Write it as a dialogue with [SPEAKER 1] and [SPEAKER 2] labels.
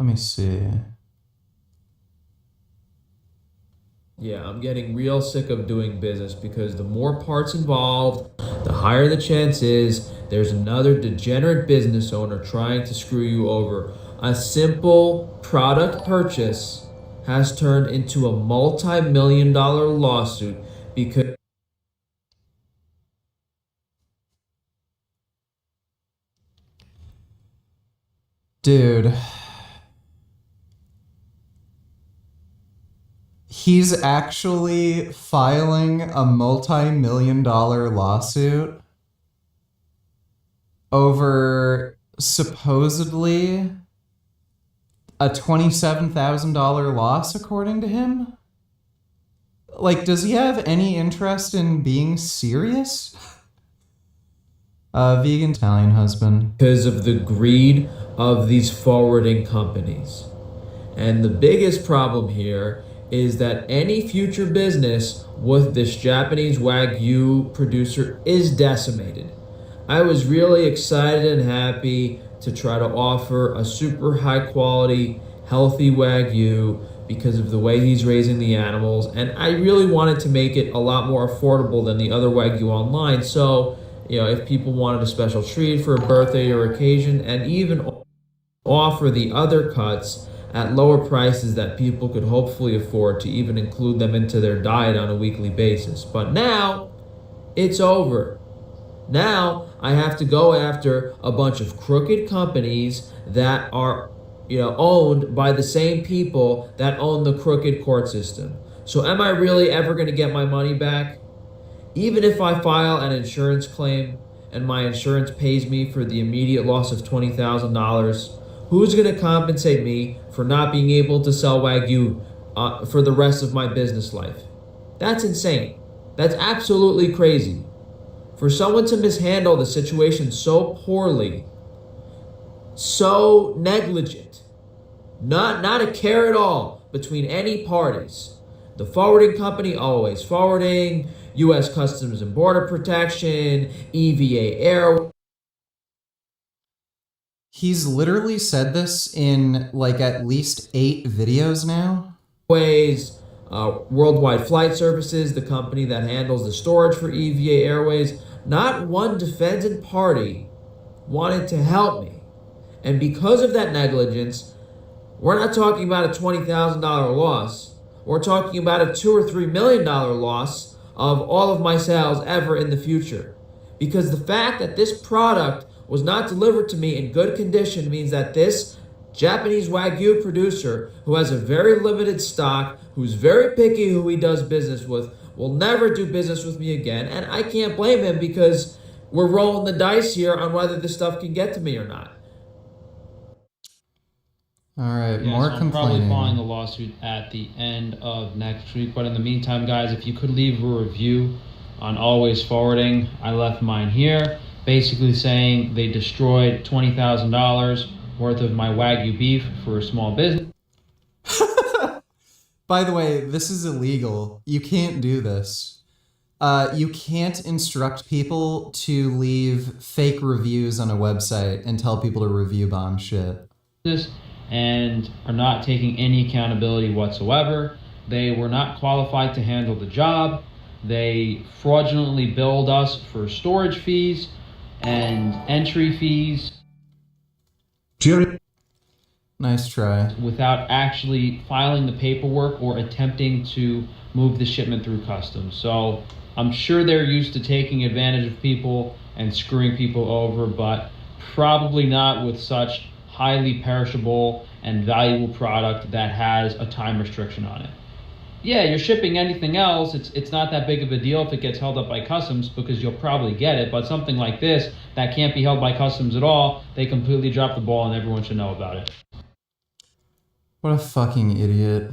[SPEAKER 1] Let me see.
[SPEAKER 2] Yeah, I'm getting real sick of doing business because the more parts involved, the higher the chance is there's another degenerate business owner trying to screw you over. A simple product purchase has turned into a multi-million dollar lawsuit because
[SPEAKER 1] Dude, he's actually filing a multi-million-dollar lawsuit over supposedly a $27,000 loss, according to him? Like, does he have any interest in being serious? Vegan Italian husband.
[SPEAKER 2] because of the greed of these forwarding companies. And the biggest problem here is that any future business with this Japanese Wagyu producer is decimated. I was really excited and happy to try to offer a super high quality, healthy Wagyu because of the way he's raising the animals. And I really wanted to make it a lot more affordable than the other Wagyu online. So, if people wanted a special treat for a birthday or occasion, and even offer the other cuts at lower prices that people could hopefully afford to even include them into their diet on a weekly basis. But now it's over. Now I have to go after a bunch of crooked companies that are owned by the same people that own the crooked court system. So am I really ever going to get my money back? Even if I file an insurance claim and my insurance pays me for the immediate loss of $20,000, who's going to compensate me for not being able to sell Wagyu for the rest of my business life? That's insane. That's absolutely crazy. For someone to mishandle the situation so poorly, so negligent, not a care at all between any parties. The forwarding company always forwarding, U.S. Customs and Border Protection, EVA Air.
[SPEAKER 1] He's literally said this in like at least 8 videos now.
[SPEAKER 2] Airways, Worldwide Flight Services, the company that handles the storage for EVA Airways. Not one defendant party wanted to help me. And because of that negligence, we're not talking about a $20,000 loss. We're talking about a $2 or $3 million loss of all of my sales ever in the future. Because the fact that this product was not delivered to me in good condition means that this Japanese Wagyu producer, who has a very limited stock, who's very picky who he does business with, will never do business with me again. And I can't blame him because we're rolling the dice here on whether this stuff can get to me or not.
[SPEAKER 1] All right,
[SPEAKER 3] Yeah,
[SPEAKER 1] more
[SPEAKER 3] so I'm
[SPEAKER 1] complaining.
[SPEAKER 3] probably filing the lawsuit at the end of next week. But in the meantime, guys, if you could leave a review on Always Forwarding, I left mine here, basically saying they destroyed $20,000 worth of my Wagyu beef for a small business.
[SPEAKER 1] By the way, this is illegal. You can't do this. You can't instruct people to leave fake reviews on a website and tell people to review bomb shit.
[SPEAKER 3] And are not taking any accountability whatsoever. They were not qualified to handle the job. They fraudulently billed us for storage fees and entry fees.
[SPEAKER 1] Nice try.
[SPEAKER 3] Without actually filing the paperwork or attempting to move the shipment through customs. So I'm sure they're used to taking advantage of people and screwing people over, but probably not with such highly perishable and valuable product that has a time restriction on it. Yeah, you're shipping anything else, it's not that big of a deal if it gets held up by customs because you'll probably get it, but something like this that can't be held by customs at all, they completely drop the ball and everyone should know about it.
[SPEAKER 1] What a fucking idiot.